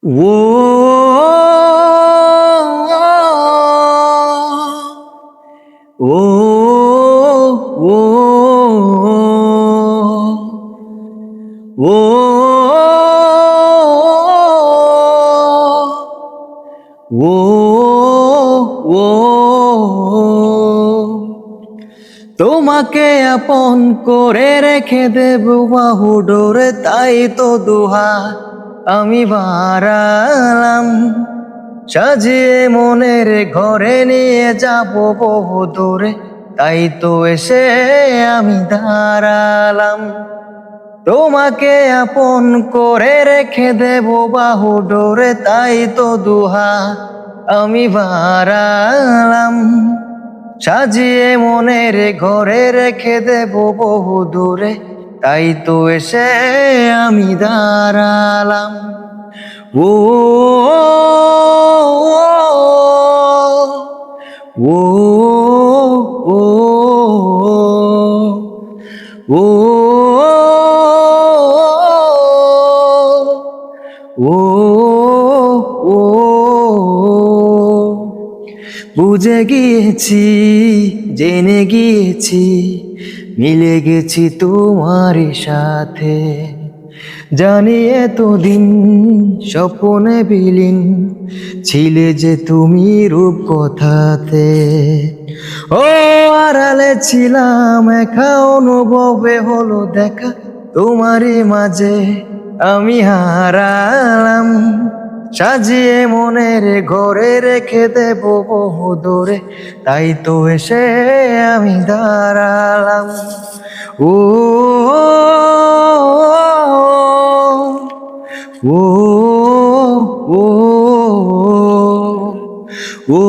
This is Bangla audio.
ও ও ও ও ও তোমাকে আপন করে রেখে দেব বাহু ডোরে, তাই তো দুহাত আমি বাড়ালাম। সাজিয়ে মনের ঘরে নিয়ে যাব বহু দূরে, তাই তো এসে আমি দাঁড়ালাম। তোমাকে আপন করে রেখে দেব বাহু ডোরে, তাই তো দুহাত আমি বাড়ালাম। সাজিয়ে মনের ঘরে রেখে দেব বহু দূরে, তাই তো এসে আমি দাঁড়ালাম। ও ও ও ও ও ও বুঝে গিয়েছি, জেনে গিয়েছি, মিলে গেছি তোমার সাথে। জানি এতদিন স্বপ্নে বিলীন ছিলে যে তুমি রূপকথাতে। ও আড়ালে ছিলাম একা, অনুভবে হলো দেখা, তোমারই মাঝে আমি হারালাম। সাজিয়ে মনের ঘরে রেখে দেব বহু দূরে, তাই তো এসে আমি দাঁড়ালাম। ও ও ও ও